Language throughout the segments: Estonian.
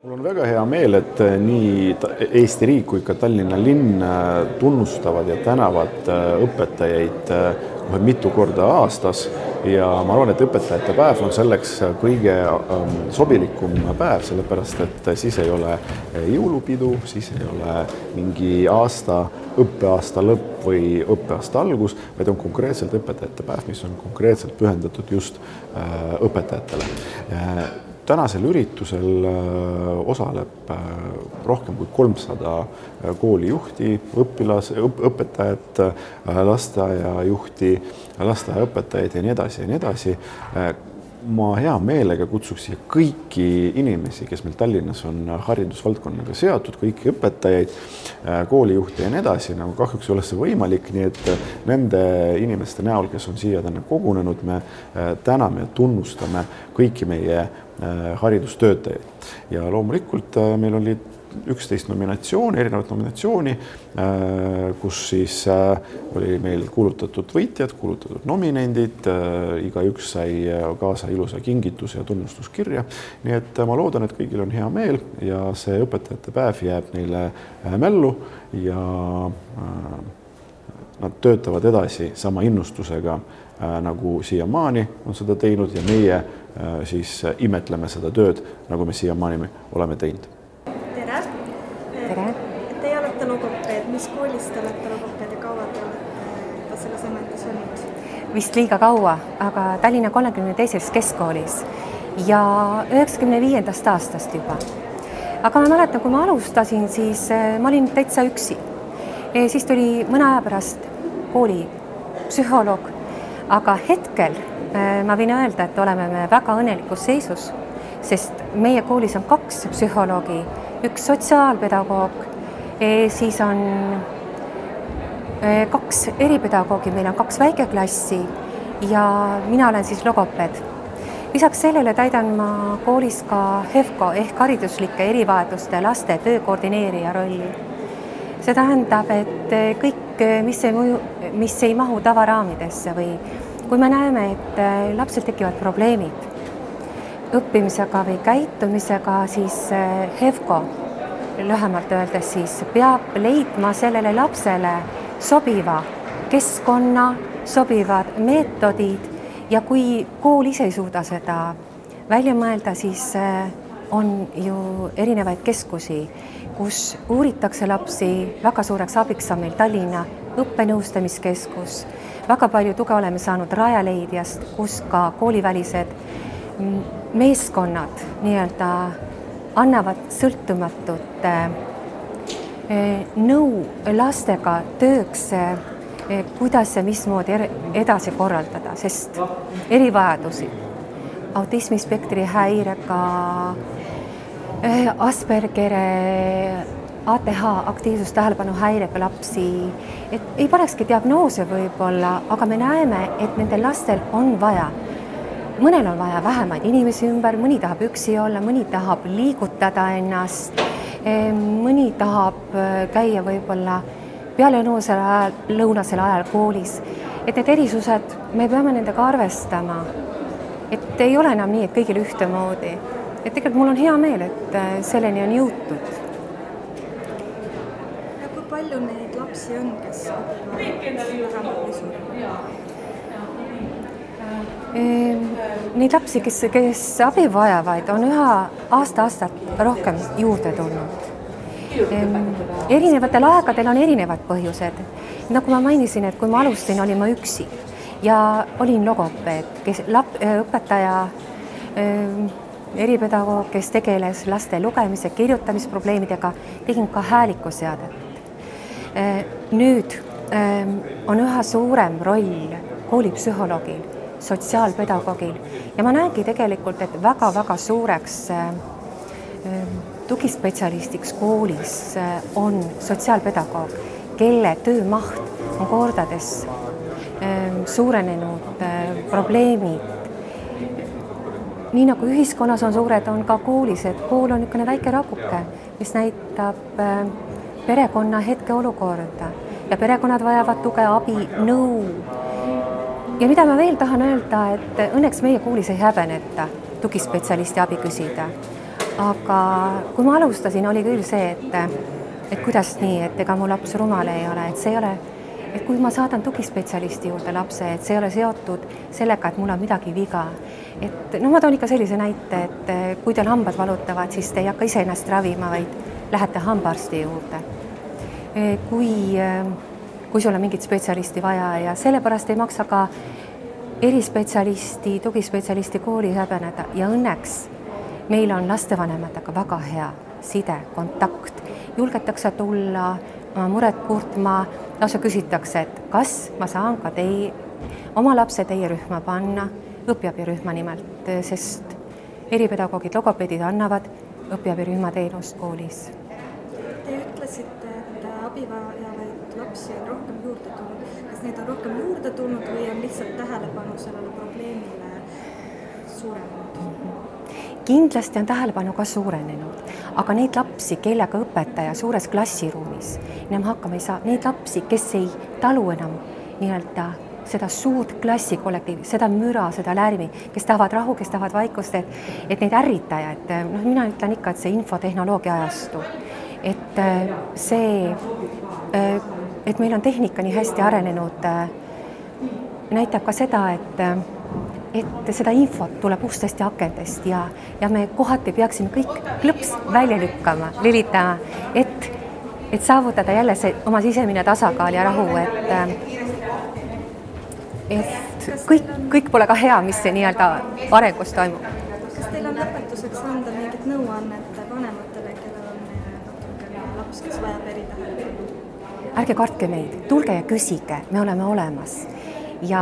Mul on väga hea meel, et nii Eesti riik kui ka Tallinna linn tunnustavad ja tänavad õpetajaid mitu korda aastas ja ma arvan, et õpetajate päev on selleks kõige sobilikum päev, sellepärast et siis ei ole jõulupidu, siis ei ole mingi õppeaasta lõpp või õppeaasta algus, vaid on konkreetselt õpetajate päev, mis on konkreetselt pühendatud just õpetajatele. Tänasel üritusel osaleb rohkem kui 300 koolijuhti, õpetajat, lasteaiajuhti, lasteaiaõpetajaid ja nii edasi ja nii edasi. Ma hea meelega kutsuks siia kõiki inimesi, kes meil Tallinnas on haridusvaldkonnaga seotud, kõiki õpetajaid, koolijuhte ja nii edasi, nagu kahjuks ei ole see võimalik, nii et nende inimeste näol, kes on siia täna kogunenud, me täname ja tunnustame kõiki meie haridustöötajaid. Ja loomulikult meil oli 11 nominatsiooni, erinevat nominatsiooni, kus siis oli meil kuulutatud võitjad, kuulutatud nominendid, igaüks sai kaasa ilusa kingituse ja tunnustuskirja. Nii et ma loodan, et kõigil on hea meel ja see õpetajate päev jääb neile mällu ja nad töötavad edasi sama innustusega, nagu siiamaani on seda teinud ja meie siis imetleme seda tööd, nagu me siiamaani oleme teinud. Tere! Teie olete logopeed. Mis koolis te olete logopeed ja kaua te olete selles ametis olnud? Vist liiga kaua, aga Tallinna 32. keskkoolis ja 95. aastast juba. Aga ma mäletan, kui ma alustasin, siis ma olin täitsa üksi. Siis tuli mõne aja pärast kooli psühholoog, aga hetkel ma võin öelda, et oleme me väga õnnelikus seisus, sest meie koolis on 2 psühholoogi, 1 sotsiaalpedagoog, siis on 2 eripedagoogi, meil on 2 väikeklassi ja mina olen siis logopeed. Lisaks sellele täidan ma koolis ka HEVCO ehk hariduslike erivajaduste laste töö koordineerija rolli. See tähendab, et kõik, mis ei mahu tavaraamidesse või kui me näeme, et lapsel tekivad probleemid õppimisega või käitumisega, siis HEVCO, lühemalt öeldes, siis peab leidma sellele lapsele sobiva keskkonna, sobivad meetodid ja kui kool ise ei suuda seda välja mõelda, siis on ju erinevaid keskusi, kus uuritakse lapsi. Väga suureks abiks on meil Tallinna õppenõustamiskeskus. Väga palju tuge oleme saanud Rajaleidjast, kus ka koolivälised meeskonnad nii-öelda annavad sõltumatut nõu lastega tööks, kuidas ja mismoodi edasi korraldada, sest erivajadusi, autismispektri häirega, Aspergeri, ATH, aktiivsustähelepanu häirega lapsi, et ei panekski diagnoose võib-olla, aga me näeme, et nendel lastel on vaja. Mõnel on vaja vähemaid inimesi ümber, mõni tahab üksi olla, mõni tahab liigutada ennast, mõni tahab käia võib-olla peale lõunasel ajal koolis. Et need erisused, me peame nendega arvestama. Et ei ole enam nii, et kõigil ühtemoodi. Et tegelikult mul on hea meel, et selleni on jõutud. Ja kui palju neid lapsi on, kes vähemalt või suurem? Neid lapsi, kes abi vajavaid, on üha aasta-aastat rohkem juurde tulnud. Erinevatel aegadel on erinevad põhjused. Nagu ma mainisin, et kui ma alustasin, olin ma üksi ja olin logopeed, õpetaja, eripedagoog, kes tegeles laste lugemise, kirjutamisprobleemidega, tegin ka häälikuseadet. Nüüd on üha suurem roll koolipsühholoogil, sotsiaalpedagoogil ja ma näengi tegelikult, et väga-väga suureks tugispetsialistiks koolis on sotsiaalpedagoog, kelle töömaht on kordades suurenenud probleemid. Nii nagu ühiskonnas on suured, on ka koolis, et kool on niisugune väike rakuke, mis näitab perekonna hetkeolukorda ja perekonnad vajavad tuge, abi, nõu. Ja mida ma veel tahan öelda, et õnneks meie koolis ei häbeneta tugispetsialisti abi küsida. aga kui ma alustasin, oli küll see, et kuidas nii, et ega mu laps rumal ei ole, et see ei ole, et kui ma saadan tugispetsialisti juurde lapse, et see ei ole seotud sellega, et mul on midagi viga. Et no ma toon ikka sellise näite, et kui teil hambad valutavad, siis te ei hakka ise ennast ravima, vaid lähete hambaarsti juurde. Kui sul on mingit spetsialisti vaja ja sellepärast ei maksa ka erispetsialisti, tugispetsialisti kooli häbeneda ja õnneks meil on lastevanematega väga hea side, kontakt, julgetakse tulla, muret kurtma, lausa küsitakse, et kas ma saan ka oma lapse teie rühma panna, õpiabirühma nimelt, sest eripedagoogid, logopeedid annavad õpiabirühma teenust koolis. Te ütlesite, et abivajavaid lapsi on rohkem juurde tulnud. Kas neid on rohkem juurde tulnud või on lihtsalt tähelepanu sellele probleemile suurenenud? Kindlasti on tähelepanu ka suurenenud, aga neid lapsi, kellega õpetaja suures klassiruumis enam hakkama ei saa, neid lapsi, kes ei talu enam nii-öelda seda suurt klassikollektiivi, seda müra, seda lärmi, kes tahavad rahu, kes tahavad vaikust, et neid ärritajaid, mina ütlen ikka, et see infotehnoloogia ajastu, et meil on tehnika nii hästi arenenud, näitab ka seda, et seda infot tuleb ustest ja akendest ja me kohati peaksime kõik klõps välja lükkama, lülitama, et saavutada jälle see oma sisemine tasakaal ja rahu, et kõik pole ka hea, mis see nii-öelda arengus toimub. Kas teil on lõpetuseks anda mingit nõuannet vanematele, kellel on natukene laps, kes vajab eritähelepanu? Ärge kartke meid, tulge ja küsige, me oleme olemas ja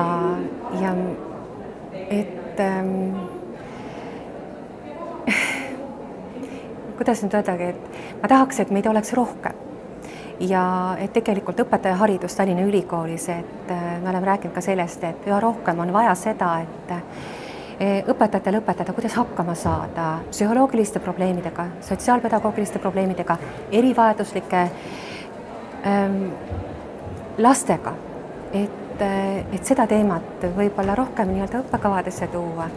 kuidas nüüd öeldagi, et ma tahaks, et meid oleks rohkem ja et tegelikult õpetajaharidus Tallinna Ülikoolis, et me oleme rääkinud ka sellest, et üha rohkem on vaja seda, et õpetajatel õpetada, kuidas hakkama saada psühholoogiliste probleemidega, sotsiaalpedagoogiliste probleemidega, erivajaduslike lastega, et seda teemat võib-olla rohkem nii-öelda õppekavadesse tuua